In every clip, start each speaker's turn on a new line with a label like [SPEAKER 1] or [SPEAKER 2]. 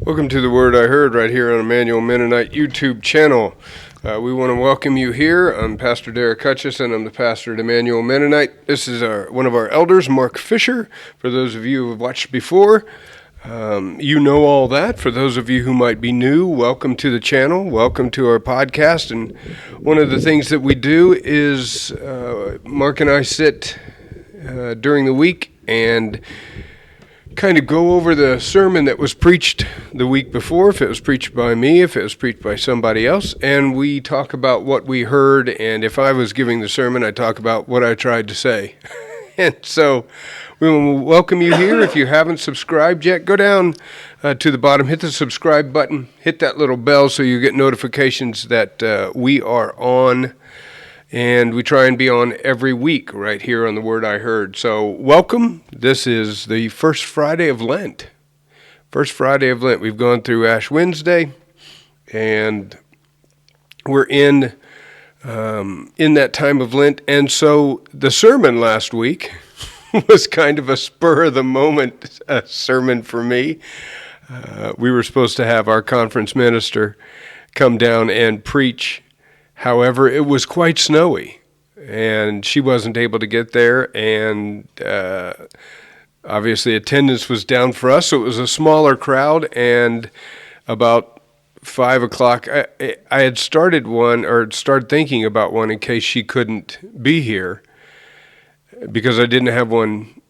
[SPEAKER 1] Welcome to the Word I Heard right here on Emmanuel Mennonite YouTube channel. We want to welcome you here. I'm Pastor Derek Hutchison. I'm the pastor at Emmanuel Mennonite. This is one of our elders, Mark Fisher. For those of you who have watched before, you know all that. For those of you who might be new, welcome to the channel. Welcome to our podcast. And one of the things that we do is Mark and I sit during the week and kind of go over the sermon that was preached the week before, if it was preached by me, if it was preached by somebody else, and we talk about what we heard, and if I was giving the sermon, I talk about what I tried to say. And so we will welcome you here. If you haven't subscribed yet, go down to the bottom, hit the subscribe button, hit that little bell so you get notifications that we are on. And we try and be on every week right here on The Word I Heard. So welcome. This is the first Friday of Lent. First Friday of Lent. We've gone through Ash Wednesday, and we're in that time of Lent. And so the sermon last week was kind of a spur-of-the-moment sermon for me. We were supposed to have our conference minister come down and preach. However, it was quite snowy, and she wasn't able to get there, and obviously attendance was down for us, so it was a smaller crowd, and about 5 o'clock, I had started thinking about one in case she couldn't be here, because I didn't have one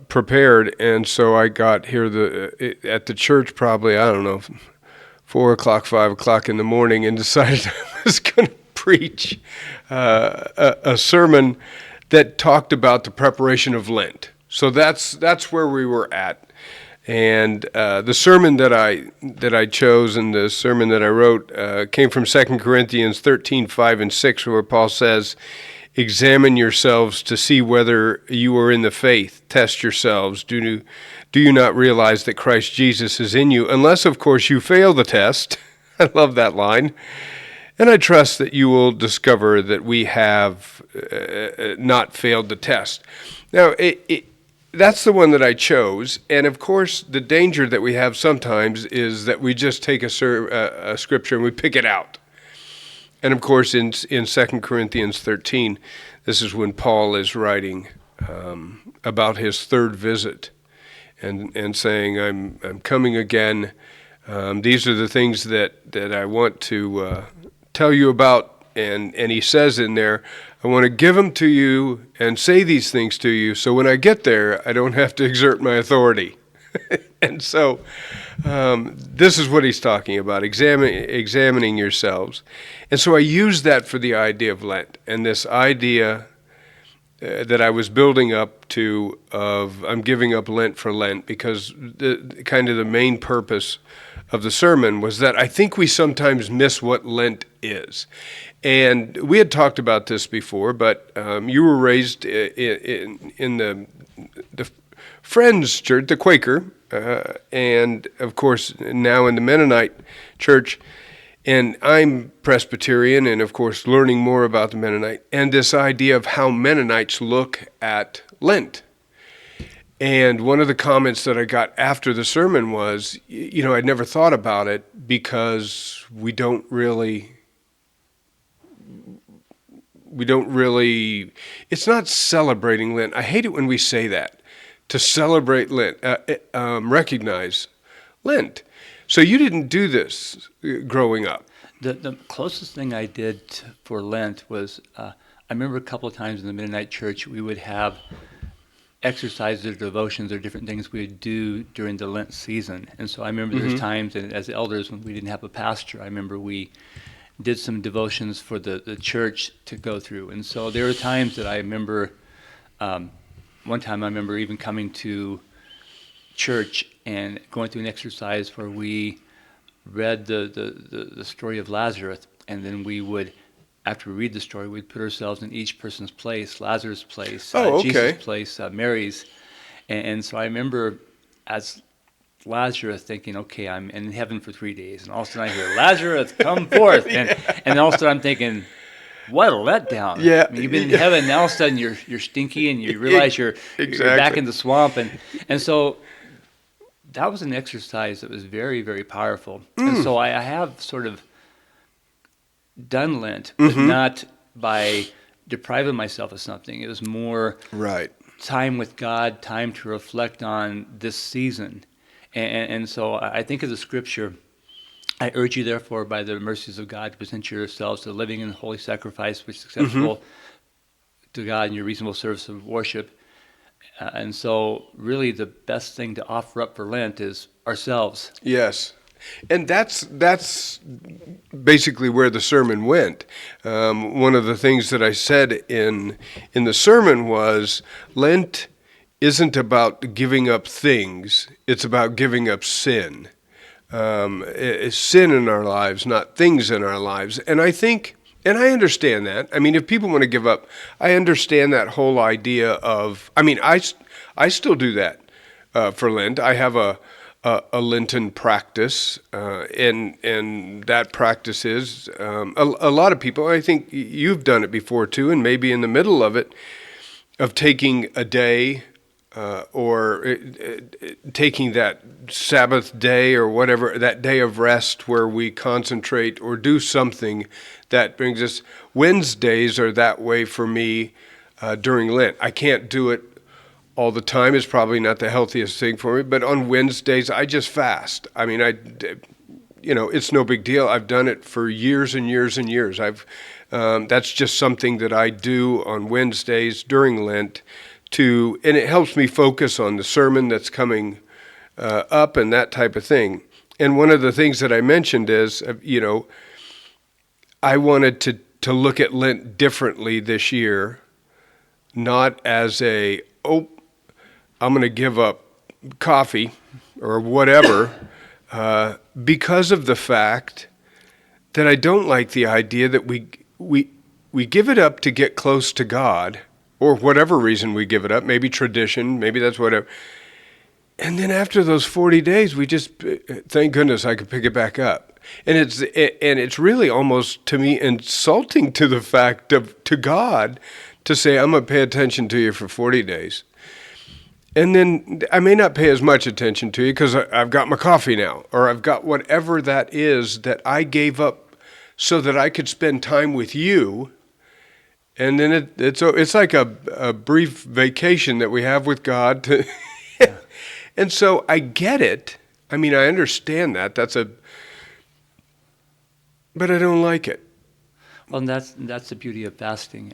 [SPEAKER 1] prepared, and so I got here at the church probably, 4 o'clock, 5 o'clock in the morning, and decided I was going to preach a sermon that talked about the preparation of Lent. So that's where we were at, and the sermon that I chose and the sermon that I wrote came from 2 Corinthians 13:5 and 6, where Paul says, "Examine yourselves to see whether you are in the faith. Test yourselves. Do you not realize that Christ Jesus is in you? Unless, of course, you fail the test." I love that line. And I trust that you will discover that we have not failed the test. Now, that's the one that I chose. And, of course, the danger that we have sometimes is that we just take a scripture and we pick it out. And, of course, in 2 Corinthians 13, this is when Paul is writing about his third visit and saying, I'm coming again. These are the things that I want to tell you about, and he says in there, I want to give them to you and say these things to you, so when I get there, I don't have to exert my authority. And so this is what he's talking about, examining yourselves. And so I use that for the idea of Lent, and this idea that I was building up to of I'm giving up Lent for Lent, because the main purpose of the sermon was that I think we sometimes miss what Lent is. And we had talked about this before, but you were raised in the Friends Church, the Quaker, and of course now in the Mennonite Church, and I'm Presbyterian, and of course learning more about the Mennonite, and this idea of how Mennonites look at Lent. And one of the comments that I got after the sermon was, I'd never thought about it because we don't really, it's not celebrating Lent. I hate it when we say that, to celebrate Lent, recognize Lent. So you didn't do this growing up.
[SPEAKER 2] The closest thing I did for Lent was, I remember a couple of times in the Mennonite Church, we would have exercises or devotions or different things we would do during the Lent season. And so I remember there's times, and as elders, when we didn't have a pastor, I remember we did some devotions for the church to go through. And so there were times that I remember, one time I remember even coming to church and going through an exercise where we read the story of Lazarus, and then we would, after we read the story, we'd put ourselves in each person's place, Lazarus' place, Jesus' place, Mary's. And so I remember as Lazarus thinking, okay, I'm in heaven for 3 days. And all of a sudden I hear, Lazarus, come forth. And all of a sudden I'm thinking, what a letdown.
[SPEAKER 1] Yeah.
[SPEAKER 2] I mean, you've been in heaven, now all of a sudden you're stinky and you realize you're back in the swamp. And so that was an exercise that was very, very powerful. And so I have sort of done Lent, but not by depriving myself of something. It was more
[SPEAKER 1] Right.
[SPEAKER 2] time with God, time to reflect on this season. And so I think of the scripture, I urge you therefore by the mercies of God to present yourselves a living and holy sacrifice which is acceptable to God in your reasonable service of worship. And so really the best thing to offer up for Lent is ourselves.
[SPEAKER 1] Yes. And that's basically where the sermon went. One of the things that I said in the sermon was Lent isn't about giving up things; it's about giving up sin. It's sin in our lives, not things in our lives. And I think, and I understand that. I mean, if people want to give up, I understand that whole idea of. I mean, I still do that for Lent. I have a Lenten practice, and that practice is a lot of people. I think you've done it before too, and maybe in the middle of it, of taking a day or taking that Sabbath day or whatever, that day of rest where we concentrate or do something that brings us. Wednesdays are that way for me during Lent. I can't do it all the time. Is probably not the healthiest thing for me, but on Wednesdays I just fast. I mean, it's no big deal. I've done it for years and years and years. That's just something that I do on Wednesdays during Lent and it helps me focus on the sermon that's coming up and that type of thing. And one of the things that I mentioned is, I wanted to look at Lent differently this year, not as I'm going to give up coffee or whatever, because of the fact that I don't like the idea that we give it up to get close to God, or whatever reason we give it up, maybe tradition, maybe that's whatever. And then after those 40 days, we just, thank goodness I could pick it back up. And it's really almost, to me, insulting to the fact to God to say, I'm going to pay attention to you for 40 days. And then I may not pay as much attention to you because I've got my coffee now, or I've got whatever that is that I gave up so that I could spend time with you. And then it's like a brief vacation that we have with God. And so I get it. I mean, I understand that. But I don't like it.
[SPEAKER 2] Well, and that's the beauty of fasting.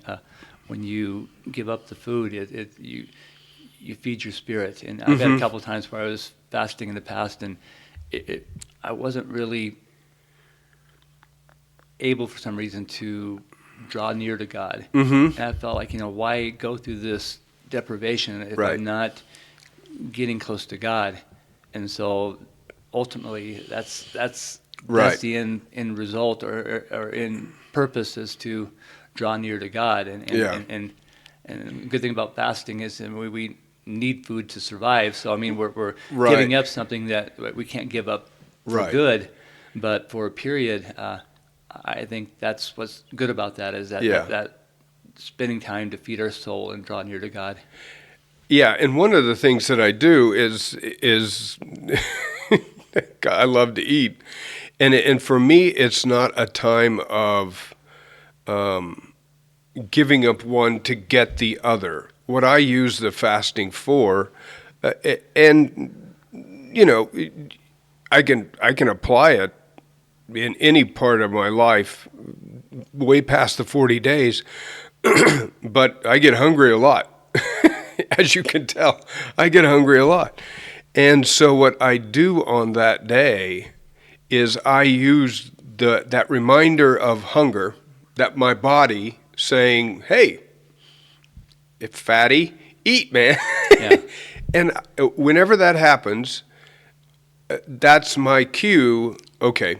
[SPEAKER 2] When you give up the food, you feed your spirit. And I've had a couple of times where I was fasting in the past, and I wasn't really able for some reason to draw near to God. And I felt like, why go through this deprivation if I'm not getting close to God? And so ultimately that's the end result or in purpose is to draw near to God. And the good thing about fasting is we need food to survive. So I mean we're giving up something that we can't give up for good, but for a period. I think that's what's good about that is that spending time to feed our soul and draw near to God.
[SPEAKER 1] Yeah, and one of the things that I do is I love to eat, and for me it's not a time of giving up one to get the other. What I use the fasting for, and I can apply it in any part of my life way past the 40 days, but I get hungry a lot. As you can tell, I get hungry a lot. And so what I do on that day is I use that reminder of hunger, that my body saying, hey, if fatty, eat, man. Yeah. And whenever that happens, that's my cue. Okay,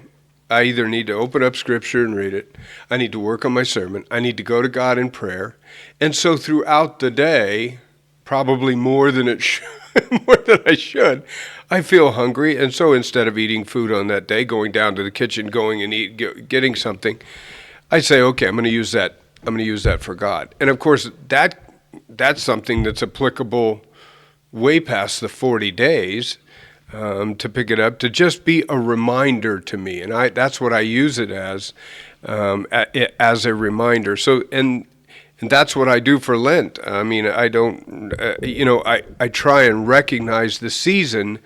[SPEAKER 1] I either need to open up Scripture and read it, I need to work on my sermon, I need to go to God in prayer. And so throughout the day, probably more than I should, I feel hungry. And so instead of eating food on that day, going down to the kitchen, going and getting something, I say, okay, I'm going to use that. I'm going to use that for God. And of course, that's something that's applicable way past the 40 days. to pick it up, to just be a reminder to me. And that's what I use it as a reminder. So, and that's what I do for Lent. I mean, I don't, I try and recognize the season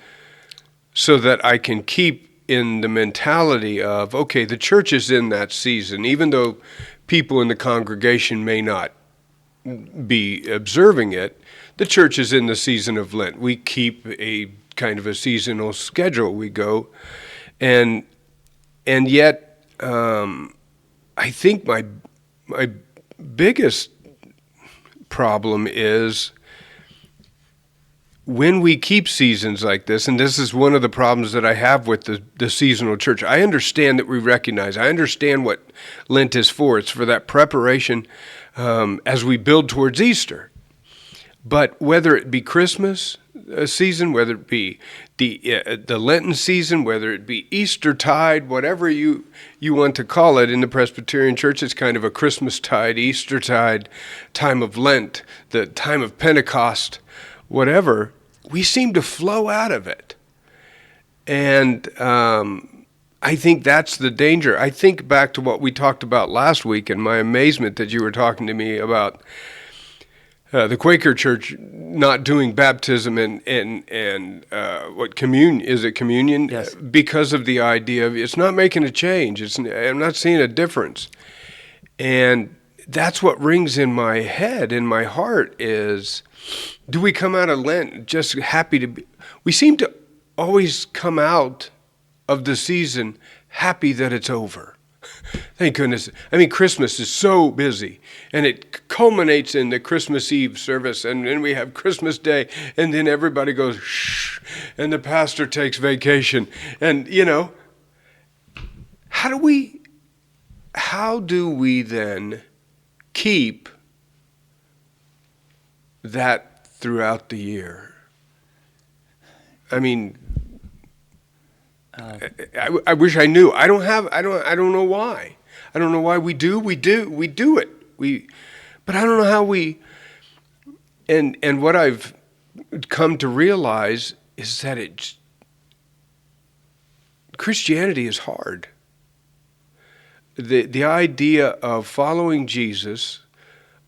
[SPEAKER 1] so that I can keep in the mentality of, okay, the church is in that season, even though people in the congregation may not be observing it. The church is in the season of Lent. We keep a kind of a seasonal schedule. We go, and yet, I think my biggest problem is when we keep seasons like this, and this is one of the problems that I have with the seasonal church. I understand that we recognize, I understand what Lent is for. It's for that preparation as we build towards Easter. But whether it be Christmas season, whether it be the Lenten season, whether it be Eastertide, whatever you want to call it in the Presbyterian Church, it's kind of a Christmastide, Eastertide, time of Lent, the time of Pentecost, whatever, we seem to flow out of it. And I think that's the danger. I think back to what we talked about last week and my amazement that you were talking to me about the Quaker Church not doing baptism and what communion, is it communion?
[SPEAKER 2] Yes.
[SPEAKER 1] Because of the idea of it's not making a change. I'm not seeing a difference. And that's what rings in my head, in my heart, is do we come out of Lent just happy to be? We seem to always come out of the season happy that it's over. Thank goodness. I mean, Christmas is so busy, and it culminates in the Christmas Eve service, and then we have Christmas Day, and then everybody goes, shh, and the pastor takes vacation. And, how do we then keep that throughout the year? I mean, I wish I knew. I don't know why. I don't know why we do it. But I don't know how we, and what I've come to realize is that Christianity is hard. The idea of following Jesus,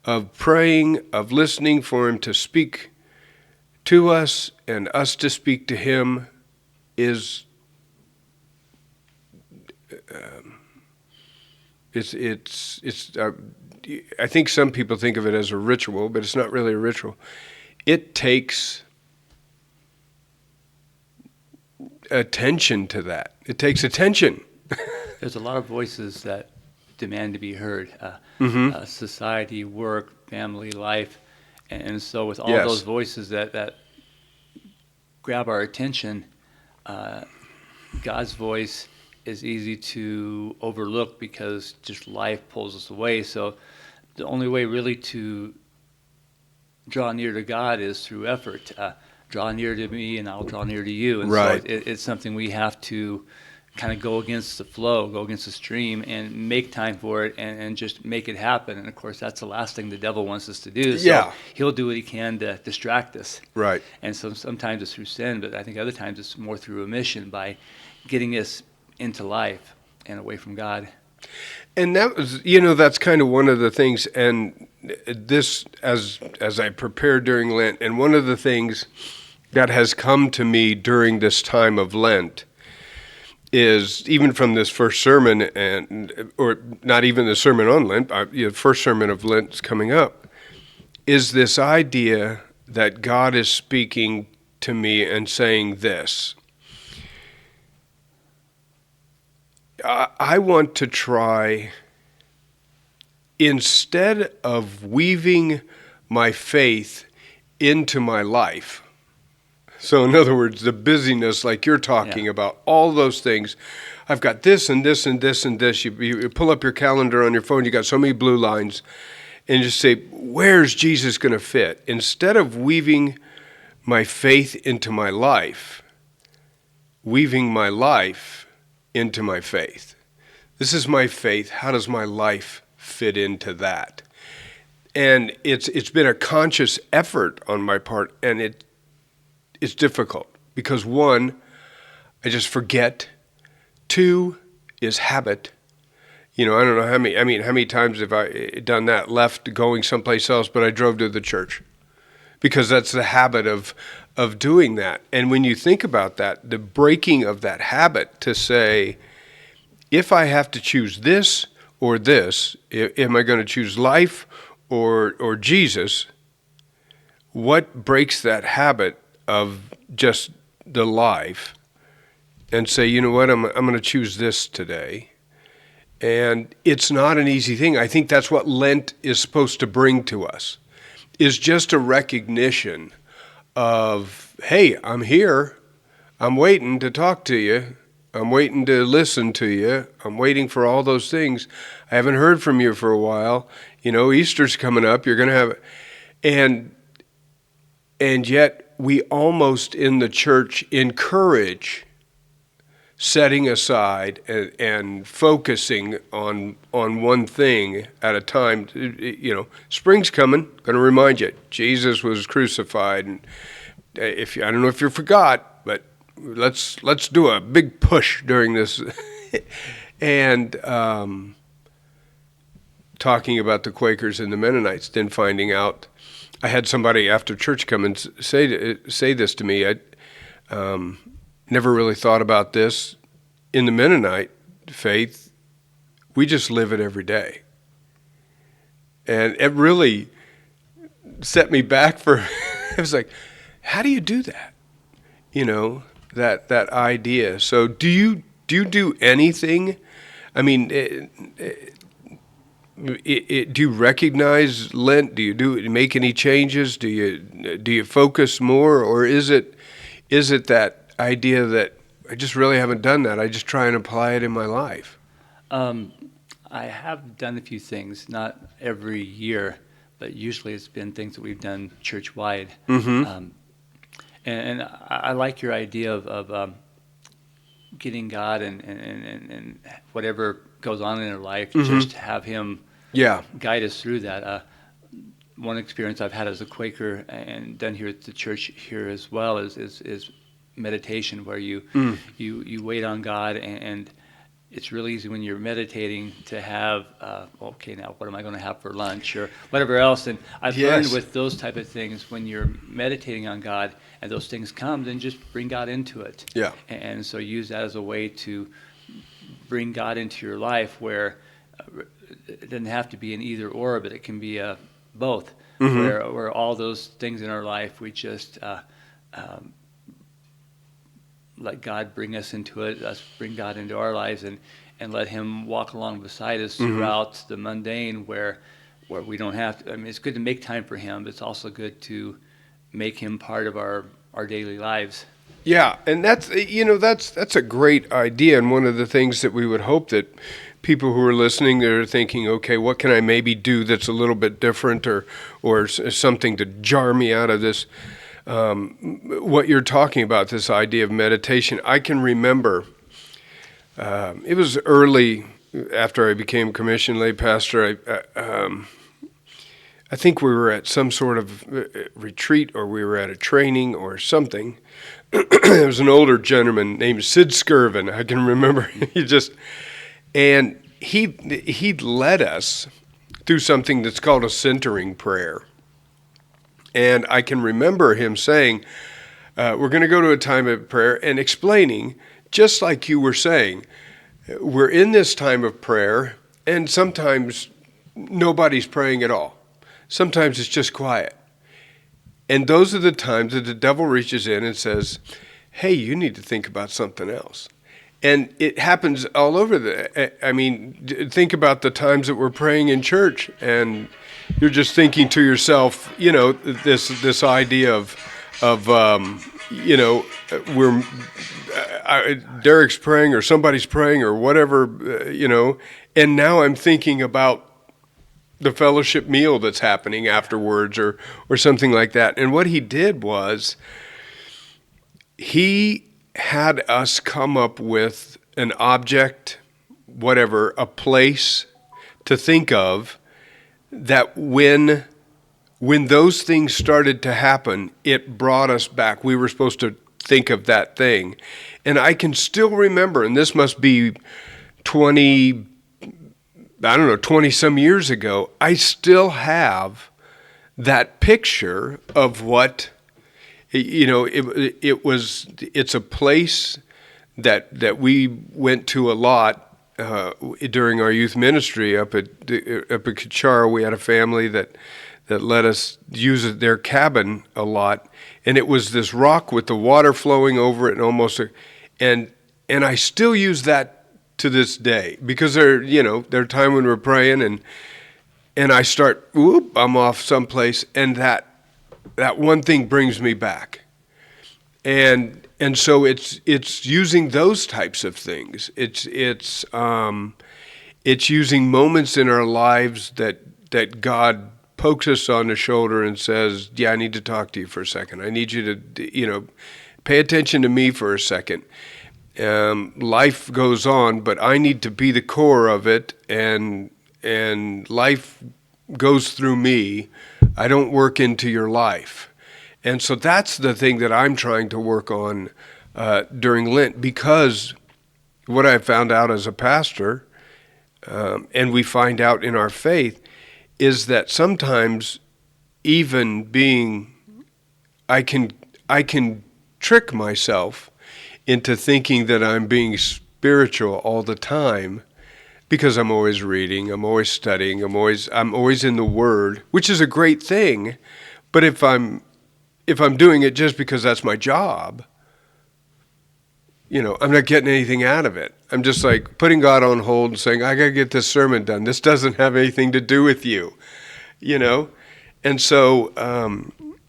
[SPEAKER 1] of praying, of listening for him to speak to us and us to speak to him is I think some people think of it as a ritual, but it's not really a ritual. It takes attention to that. It takes attention.
[SPEAKER 2] There's a lot of voices that demand to be heard. Society, work, family, life. And so with all
[SPEAKER 1] Yes.
[SPEAKER 2] those voices that grab our attention, God's voice is easy to overlook because just life pulls us away. So the only way really to draw near to God is through effort. Draw near to me and I'll draw near to you. And
[SPEAKER 1] Right.
[SPEAKER 2] so it's something we have to kind of go against the flow, go against the stream, and make time for it and just make it happen. And of course, that's the last thing the devil wants us to do. So
[SPEAKER 1] Yeah.
[SPEAKER 2] he'll do what he can to distract us.
[SPEAKER 1] Right.
[SPEAKER 2] And so sometimes it's through sin, but I think other times it's more through omission by getting us into life and away from God.
[SPEAKER 1] And that was, that's kind of one of the things, and this, as I prepared during Lent, and one of the things that has come to me during this time of Lent is, even from this first sermon, or not even the sermon on Lent, the first sermon of Lent is coming up, is this idea that God is speaking to me and saying this. I want to try, instead of weaving my faith into my life. So in other words, the busyness like you're talking about, all those things. I've got this and this and this and this. You pull up your calendar on your phone, you got so many blue lines, and just say, where's Jesus going to fit? Instead of weaving my faith into my life, weaving my life into my faith. This is my faith. How does my life fit into that? And it's been a conscious effort on my part, and it's difficult because, one, I just forget. 2 is habit. I don't know how many times have I done that, left going someplace else, but I drove to the church because that's the habit of doing that. And when you think about that, the breaking of that habit to say, if I have to choose this or this, am I going to choose life or Jesus? What breaks that habit of just the life and say, you know what, I'm going to choose this today? And it's not an easy thing. I think that's what Lent is supposed to bring to us, is just a recognition of, hey, I'm here. I'm waiting to talk to you. I'm waiting to listen to you. I'm waiting for all those things. I haven't heard from you for a while. Easter's coming up. You're going to have it. And yet we almost in the church encourage setting aside and focusing on one thing at a time. Spring's coming. Going to remind you, Jesus was crucified. And I don't know if you forgot, but let's do a big push during this. And talking about the Quakers and the Mennonites, then finding out, I had somebody after church come and say this to me. I never really thought about this. In the Mennonite faith, we just live it every day. And it really set me back for, I was like, how do you do that? That idea. So do you do anything? I mean, do you recognize Lent? Do you make any changes? Do you focus more, or is it that idea that I just really haven't done that? I just try and apply it in my life.
[SPEAKER 2] I have done a few things, not every year, but usually it's been things that we've done church-wide.
[SPEAKER 1] Mm-hmm.
[SPEAKER 2] And I like your idea of getting God and whatever goes on in our life,
[SPEAKER 1] Mm-hmm.
[SPEAKER 2] just have Him guide us through that. One experience I've had as a Quaker and done here at the church here as well is meditation, where you wait on God, and it's really easy when you're meditating to have, okay, now what am I going to have for lunch or whatever else. And I've learned with those type of things, when you're meditating on God and those things come, then just bring God into it.
[SPEAKER 1] Yeah.
[SPEAKER 2] And so use that as a way to bring God into your life, where it doesn't have to be an either or, but it can be both,
[SPEAKER 1] Mm-hmm.
[SPEAKER 2] where all those things in our life, we just let God bring us into it, us bring God into our lives, and let Him walk along beside us throughout the mundane, where we don't have to. I mean, it's good to make time for Him, but it's also good to make Him part of our daily lives.
[SPEAKER 1] Yeah, and that's a great idea, and one of the things that we would hope that people who are listening, they're thinking, okay, what can I maybe do that's a little bit different, or something to jar me out of this. What you're talking about, this idea of meditation, I can remember it was early after I became commissioned lay pastor. I think we were at some sort of retreat, or we were at a training or something. There was an older gentleman named Sid Skirvin. I can remember he led us through something that's called a centering prayer. And I can remember him saying, we're going to go to a time of prayer, and explaining, just like you were saying, we're in this time of prayer, and sometimes nobody's praying at all. Sometimes it's just quiet. And those are the times that the devil reaches in and says, hey, you need to think about something else. And it happens all over think about the times that we're praying in church, and you're just thinking to yourself, this idea of Derek's praying, or somebody's praying, or whatever, and now I'm thinking about the fellowship meal that's happening afterwards, or something like that. And what he did was, he had us come up with an object, whatever, a place to think of, that when those things started to happen, it brought us back. We were supposed to think of that thing. And I can still remember, and this must be 20 some years ago, I still have that picture of what, it's a place that we went to a lot during our youth ministry up at Kachara. We had a family that let us use their cabin a lot, and it was this rock with the water flowing over it, and I still use that to this day, because there are times when we're praying and I start, I'm off someplace, and that one thing brings me back. And so it's using those types of things. It's using moments in our lives that God pokes us on the shoulder and says, "Yeah, I need to talk to you for a second. I need you to, pay attention to me for a second. Life goes on, but I need to be the core of it, and life goes through me. I don't work into your life." And so that's the thing that I'm trying to work on during Lent, because what I found out as a pastor, and we find out in our faith, is that sometimes even I can trick myself into thinking that I'm being spiritual all the time, because I'm always reading, I'm always studying, I'm always in the Word, which is a great thing. But if I'm doing it just because that's my job, I'm not getting anything out of it. I'm just like putting God on hold and saying, "I got to get this sermon done. This doesn't have anything to do with you," And so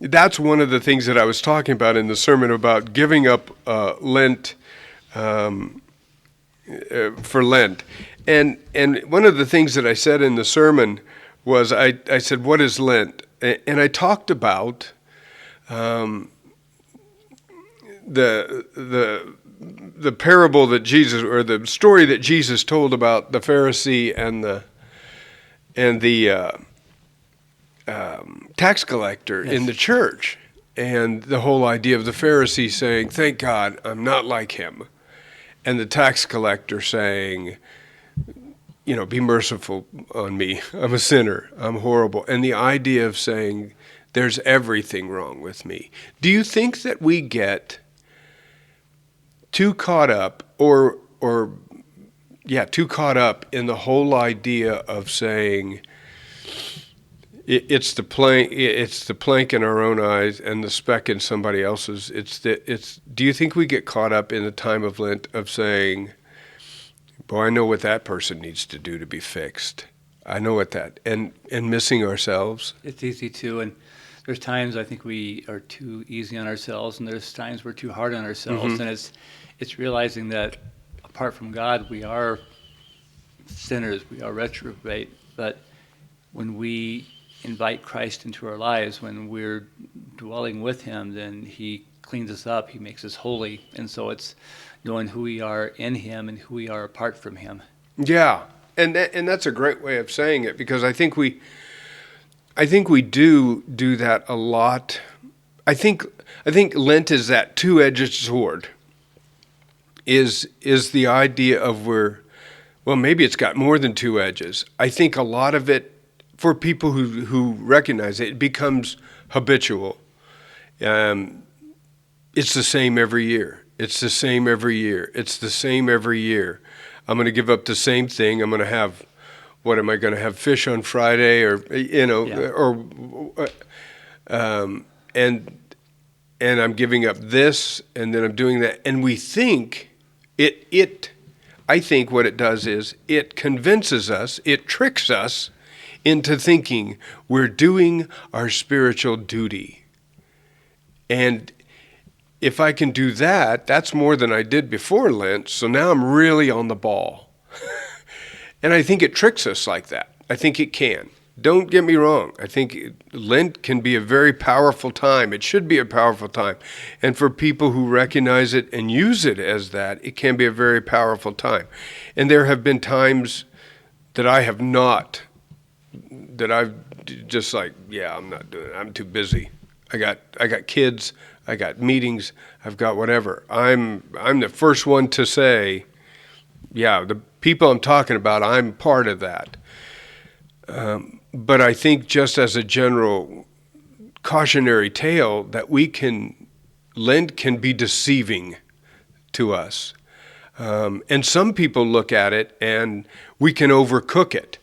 [SPEAKER 1] that's one of the things that I was talking about in the sermon about giving up Lent for Lent. And one of the things that I said in the sermon was, I said, "What is Lent?" And I talked about the parable that Jesus, or the story that Jesus told about the Pharisee and the tax collector in the church, and the whole idea of the Pharisee saying, "Thank God I'm not like him," and the tax collector saying, "Be merciful on me. I'm a sinner. I'm horrible." And the idea of saying, "There's everything wrong with me." Do you think that we get too caught up, too caught up in the whole idea of saying it's the plank in our own eyes and the speck in somebody else's? Do you think we get caught up in the time of Lent of saying, "Boy, I know what that person needs to do to be fixed. I know what that," and missing ourselves?
[SPEAKER 2] It's easy to, and there's times I think we are too easy on ourselves, and there's times we're too hard on ourselves.
[SPEAKER 1] Mm-hmm.
[SPEAKER 2] And it's realizing that apart from God, we are sinners, we are reprobate. But when we invite Christ into our lives, when we're dwelling with Him, then He cleans us up, He makes us holy. And so it's knowing who we are in Him and who we are apart from Him.
[SPEAKER 1] Yeah, and that's a great way of saying it, because I think we do that a lot. I think Lent is that two-edged sword. Is the idea of maybe it's got more than two edges. I think a lot of it, for people who recognize it, it becomes habitual. It's the same every year. It's the same every year. It's the same every year. I'm going to give up the same thing. I'm going to have, what am I going to have, fish on Friday, and I'm giving up this, and then I'm doing that. And we think I think what it does is it convinces us, it tricks us into thinking we're doing our spiritual duty. And if I can do that, that's more than I did before Lent, so now I'm really on the ball. And I think it tricks us like that. I think it can. Don't get me wrong. I think Lent can be a very powerful time. It should be a powerful time. And for people who recognize it and use it as that, it can be a very powerful time. And there have been times that I've just like, I'm not doing it. I'm too busy. I got kids. I got meetings, I've got whatever. I'm the first one to say, yeah, the people I'm talking about, I'm part of that. But I think just as a general cautionary tale that Lent can be deceiving to us. And some people look at it and we can overcook it.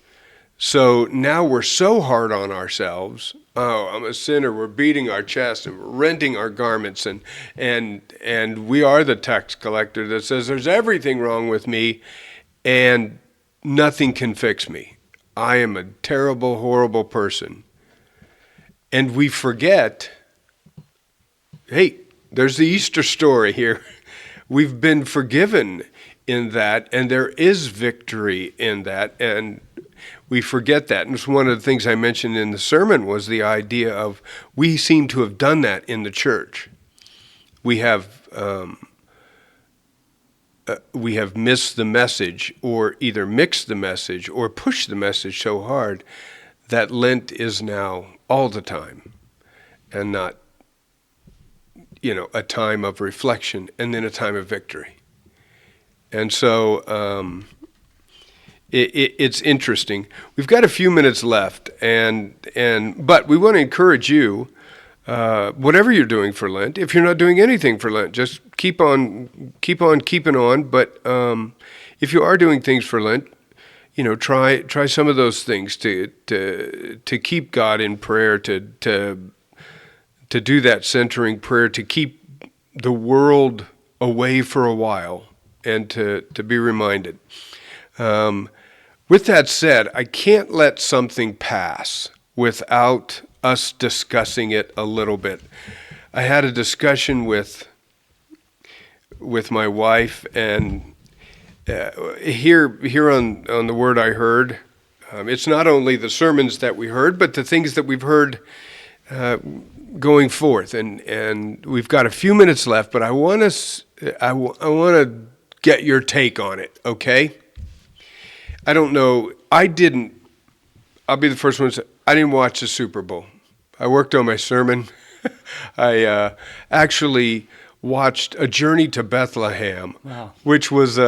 [SPEAKER 1] So now we're so hard on ourselves. Oh, I'm a sinner. We're beating our chest and we're rending our garments, and we are the tax collector that says there's everything wrong with me and nothing can fix me. I am a terrible, horrible person. And we forget, hey, there's the Easter story here. We've been forgiven in that, and there is victory in that, and we forget that. And it's one of the things I mentioned in the sermon was the idea of we seem to have done that in the church. We have missed the message, or either mixed the message or pushed the message so hard that Lent is now all the time and not, a time of reflection and then a time of victory. And so it's interesting. We've got a few minutes left, but we want to encourage you, whatever you're doing for Lent. If you're not doing anything for Lent, just keep on keeping on. But if you are doing things for Lent, try some of those things to keep God in prayer, to do that centering prayer, to keep the world away for a while, and to be reminded. With that said, I can't let something pass without us discussing it a little bit. I had a discussion with my wife, and here on the Word I Heard, it's not only the sermons that we heard, but the things that we've heard going forth. And we've got a few minutes left, but I want to get your take on it, okay? I don't know. I'll be the first one to say, I didn't watch the Super Bowl. I worked on my sermon. I actually watched A Journey to Bethlehem,
[SPEAKER 2] Wow.
[SPEAKER 1] which was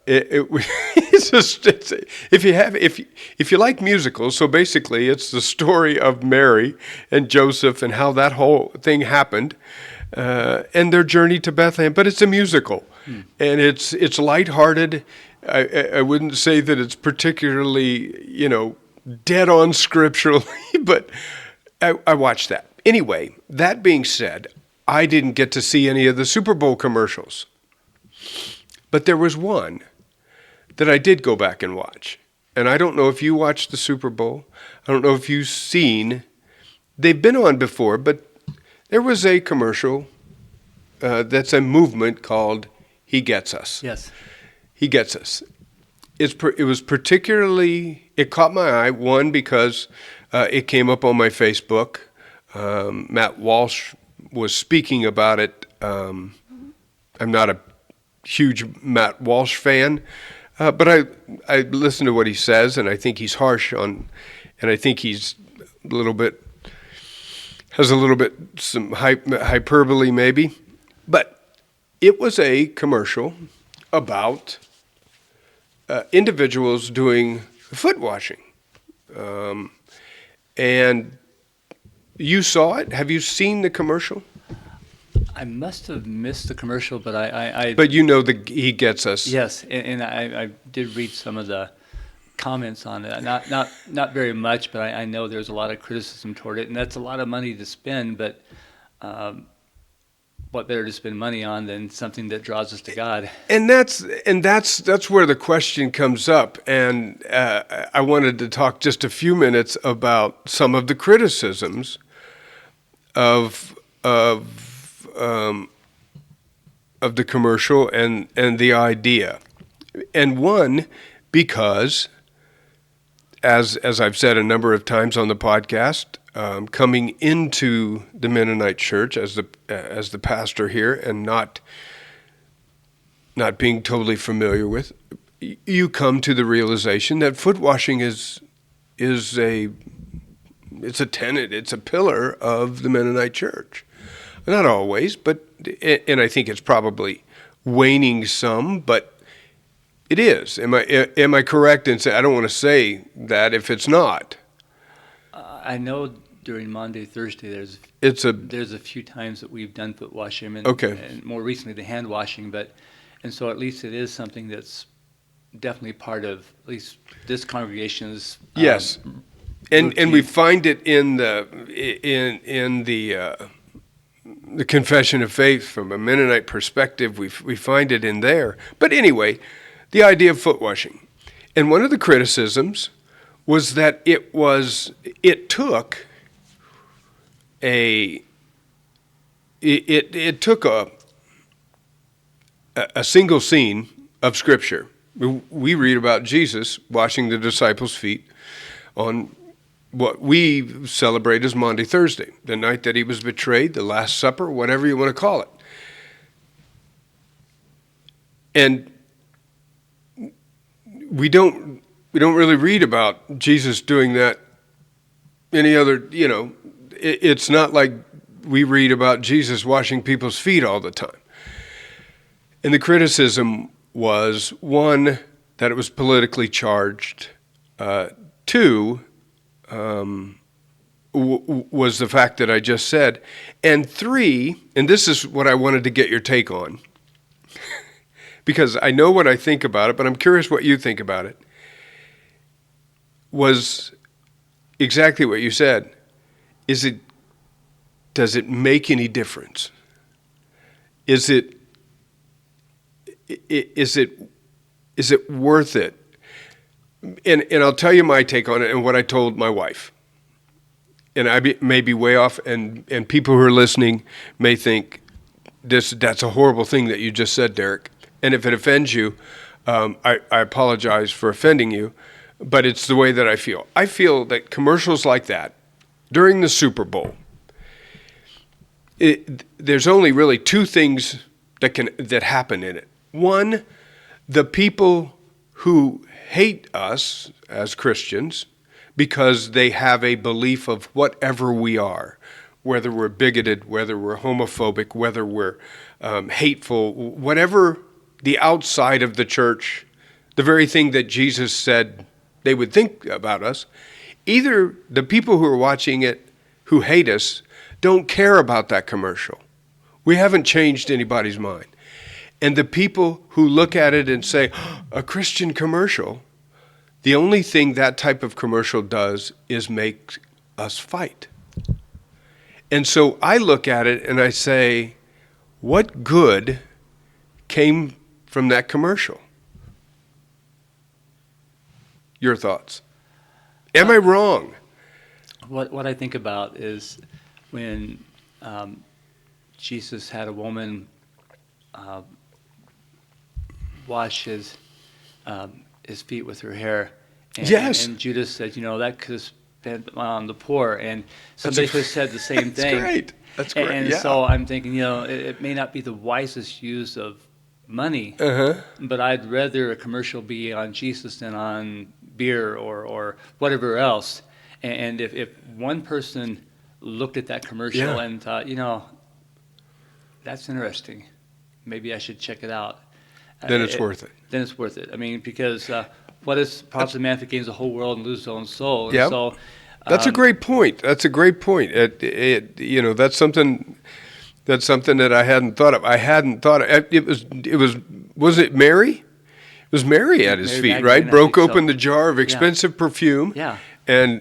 [SPEAKER 1] it's just if you like musicals. So basically, it's the story of Mary and Joseph and how that whole thing happened, and their journey to Bethlehem. But it's a musical, and it's lighthearted. I wouldn't say that it's particularly dead on scripturally, but I watched that. Anyway, that being said, I didn't get to see any of the Super Bowl commercials. But there was one that I did go back and watch. And I don't know if you watched the Super Bowl. I don't know if you've seen. They've been on before, but there was a commercial that's a movement called He Gets Us.
[SPEAKER 2] Yes.
[SPEAKER 1] He Gets Us. It was particularly, it caught my eye, one, because it came up on my Facebook. Matt Walsh was speaking about it. I'm not a huge Matt Walsh fan, but I listen to what he says, and I think he's harsh and I think he's has a little bit some hyperbole maybe. But it was a commercial about individuals doing foot washing. And you saw it? Have you seen the commercial?
[SPEAKER 2] I must have missed the commercial, but I
[SPEAKER 1] But He Gets Us.
[SPEAKER 2] yes, and I did read some of the comments on it. Not very much, but I know there's a lot of criticism toward it, and that's a lot of money to spend. But what better to spend money on than something that draws us to God?
[SPEAKER 1] And that's where the question comes up. And I wanted to talk just a few minutes about some of the criticisms of the commercial and the idea. And one, because as I've said a number of times on the podcast, coming into the Mennonite Church as the pastor here and not being totally familiar with, you come to the realization that foot washing is a tenet, it's a pillar of the Mennonite Church. Not always, but, and I think it's probably waning some, but it is. Am I correct in saying, I don't want to say that if it's not.
[SPEAKER 2] I know during Monday, Thursday, there's a few times that we've done foot washing, and more recently the hand washing, and so at least it is something that's definitely part of at least this congregation's
[SPEAKER 1] yes, and we find it in the Confession of Faith from a Mennonite perspective. We find it in there. But anyway, the idea of foot washing, and one of the criticisms was that it took a single scene of Scripture. We read about Jesus washing the disciples' feet on what we celebrate as Maundy Thursday, the night that he was betrayed, the Last Supper, whatever you want to call it. And we don't really read about Jesus doing that any other, it's not like we read about Jesus washing people's feet all the time. And the criticism was, one, that it was politically charged. Two, was the fact that I just said. And three, and this is what I wanted to get your take on, because I know what I think about it, but I'm curious what you think about it, was exactly what you said. Does it make any difference? Is it worth it? And I'll tell you my take on it and what I told my wife. And I may be way off, and people who are listening may think that's a horrible thing that you just said, Derek. And if it offends you, I apologize for offending you, but it's the way that I feel. I feel that commercials like that during the Super Bowl, there's only really two things that happen in it. One, the people who hate us as Christians because they have a belief of whatever we are, whether we're bigoted, whether we're homophobic, whether we're hateful, whatever the outside of the church, the very thing that Jesus said they would think about us, either the people who are watching it who hate us don't care about that commercial. We haven't changed anybody's mind. And the people who look at it and say, a Christian commercial, the only thing that type of commercial does is make us fight. And so I look at it and I say, what good came from that commercial? Your thoughts? Am I wrong?
[SPEAKER 2] What I think about is when Jesus had a woman wash his feet with her hair. And,
[SPEAKER 1] yes.
[SPEAKER 2] And Judas said, that could have spent on the poor. And somebody could have said the same thing.
[SPEAKER 1] That's great.
[SPEAKER 2] And so I'm thinking, it may not be the wisest use of money, but I'd rather a commercial be on Jesus than on beer or whatever else. And if one person looked at that commercial and thought, that's interesting, maybe I should check it out.
[SPEAKER 1] Then it's worth it.
[SPEAKER 2] Then it's worth it. I mean, because what is profit the man if he gains the whole world and loses his own soul?
[SPEAKER 1] Yeah.
[SPEAKER 2] So,
[SPEAKER 1] that's a great point. That's a great point. That's something that I hadn't thought of. Was it Mary? It was Mary at his feet, right? Broke open the jar of expensive perfume.
[SPEAKER 2] Yeah.
[SPEAKER 1] And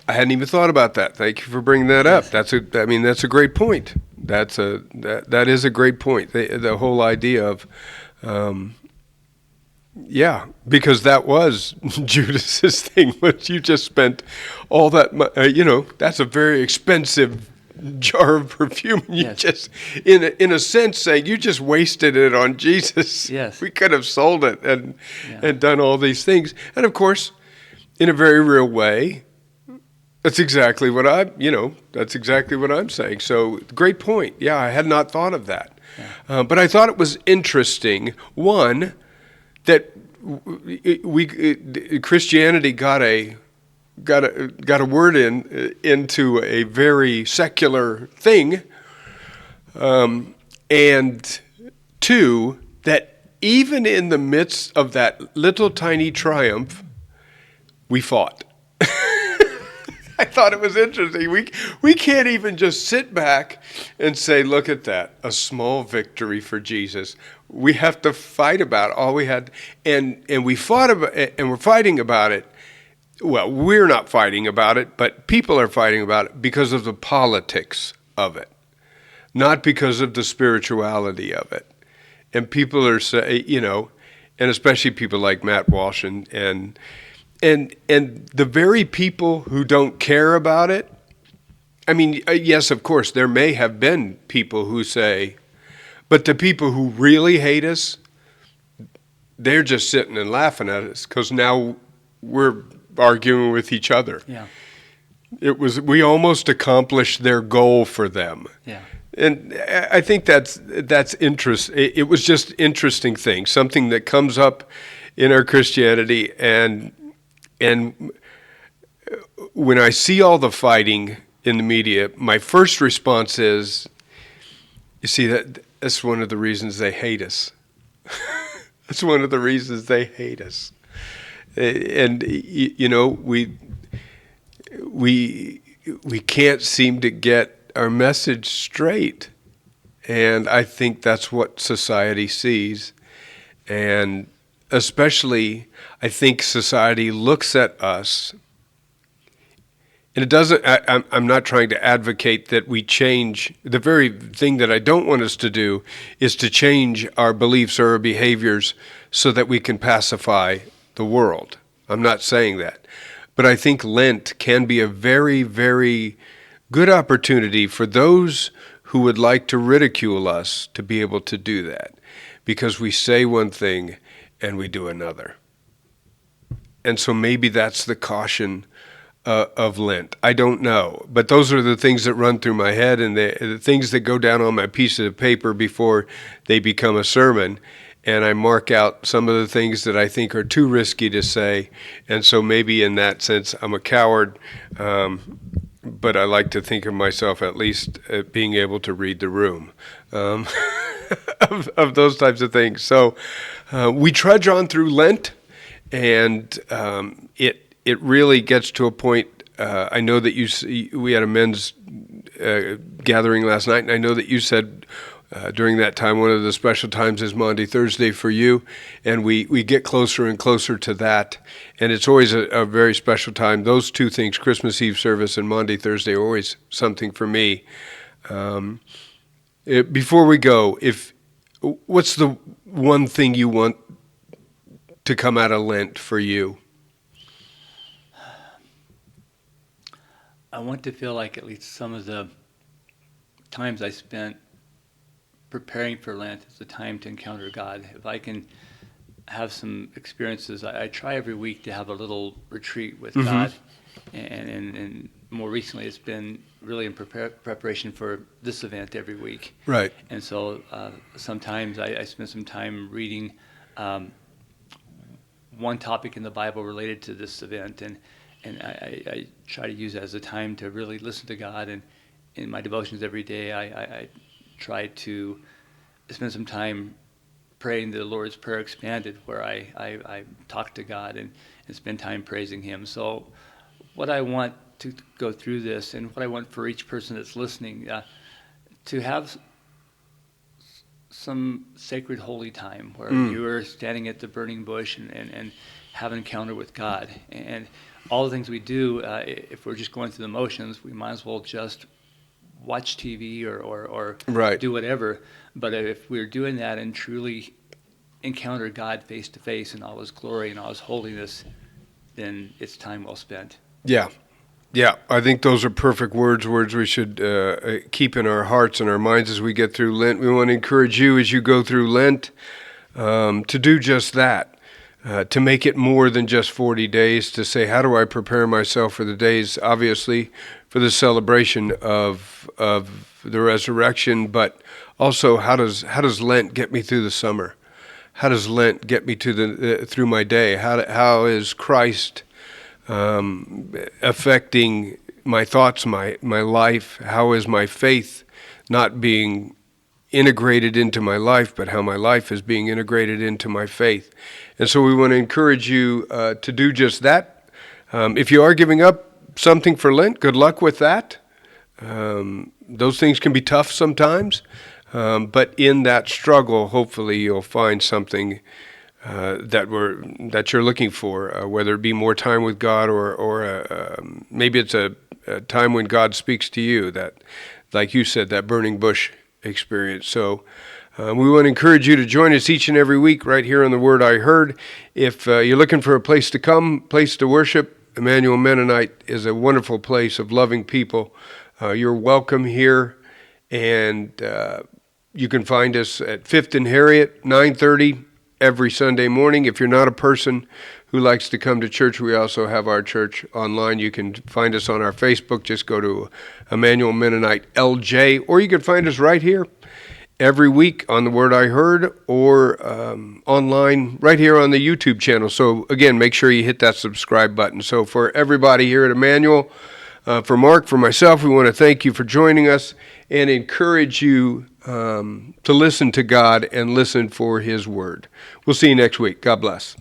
[SPEAKER 1] I hadn't even thought about that. Thank you for bringing that up. That's a great point. That is a great point. The whole idea of, because that was Judas's thing. But you just spent all that, that's a very expensive jar of perfume. You just, in a sense, saying you just wasted it on Jesus.
[SPEAKER 2] Yes. We
[SPEAKER 1] could have sold it and done all these things. And of course, in a very real way, that's exactly what I'm saying. So great point. Yeah, I had not thought of that. Yeah. But I thought it was interesting, one, that Christianity got a word into a very secular thing And two, that even in the midst of that little tiny triumph, we fought. I thought it was interesting. We can't even just sit back and say, look at that, a small victory for Jesus. We have to fight about it. All we had, and we fought about it, and we're fighting about it. Well, we're not fighting about it, but people are fighting about it because of the politics of it, not because of the spirituality of it. And people are saying, and especially people like Matt Walsh and the very people who don't care about it. I mean, yes, of course, there may have been people who say, but the people who really hate us, they're just sitting and laughing at us because now we're arguing with each other.
[SPEAKER 2] Yeah.
[SPEAKER 1] We almost accomplished their goal for them.
[SPEAKER 2] Yeah.
[SPEAKER 1] And I think that's interesting. It was just interesting thing, something that comes up in our Christianity, and when I see all the fighting in the media, my first response is, you see, that's one of the reasons they hate us. That's one of the reasons they hate us. And we can't seem to get our message straight. And I think that's what society sees. And especially, I think society looks at us, and it doesn't, I'm not trying to advocate that we change. The very thing that I don't want us to do is to change our beliefs or our behaviors so that we can pacify the world. I'm not saying that. But I think Lent can be a very, very good opportunity for those who would like to ridicule us to be able to do that, because we say one thing and we do another. And so maybe that's the caution of Lent. I don't know. But those are the things that run through my head, and the things that go down on my piece of paper before they become a sermon. And I mark out some of the things that I think are too risky to say. And so maybe in that sense, I'm a coward. But I like to think of myself at least being able to read the room of those types of things. So we trudge on through Lent, and it really gets to a point. I know that we had a men's gathering last night, and I know that you said during that time one of the special times is Maundy Thursday for you, and we get closer and closer to that, and it's always a very special time. Those two things, Christmas Eve service and Maundy Thursday, are always something for me. Before we go, what's the one thing you want to come out of Lent for you?
[SPEAKER 2] I want to feel like at least some of the times I spent preparing for Lent is a time to encounter God. If I can have some experiences, I try every week to have a little retreat with God. And more recently, it's been really in preparation for this event every week.
[SPEAKER 1] Right.
[SPEAKER 2] And so sometimes I spend some time reading one topic in the Bible related to this event, and I try to use it as a time to really listen to God. And in my devotions every day, I try to spend some time praying the Lord's Prayer Expanded, where I talk to God and spend time praising Him. So what I want to go through this, and what I want for each person that's listening, to have some sacred holy time where you are standing at the burning bush and have an encounter with God. And all the things we do, if we're just going through the motions, we might as well just watch TV or
[SPEAKER 1] Right.
[SPEAKER 2] do whatever. But if we're doing that and truly encounter God face to face in all His glory and all His holiness, then it's time well spent.
[SPEAKER 1] Yeah. Yeah, I think those are perfect words we should keep in our hearts and our minds as we get through Lent. We want to encourage you as you go through Lent to do just that, to make it more than just 40 days, to say, how do I prepare myself for the days, obviously, for the celebration of the resurrection, but also how does Lent get me through the summer? How does Lent get me to through my day? How is Christ affecting my thoughts, my life? How is my faith not being integrated into my life, but how my life is being integrated into my faith. And so we want to encourage you to do just that. If you are giving up something for Lent, good luck with that. Those things can be tough sometimes, but in that struggle, hopefully you'll find something that you're looking for, whether it be more time with God or maybe it's a time when God speaks to you, that, like you said, that burning bush experience. So we want to encourage you to join us each and every week right here on The Word I Heard. If you're looking for a place to come, place to worship, Emmanuel Mennonite is a wonderful place of loving people. You're welcome here, and you can find us at 5th and Harriet, 9:30 every Sunday morning. If you're not a person who likes to come to church, we also have our church online. You can find us on our Facebook. Just go to Emmanuel Mennonite LJ, or you can find us right here every week on The Word I Heard, or online right here on the YouTube channel. So again, make sure you hit that subscribe button. So for everybody here at Emmanuel, for Mark, for myself, we want to thank you for joining us and encourage you to listen to God and listen for His Word. We'll see you next week. God bless.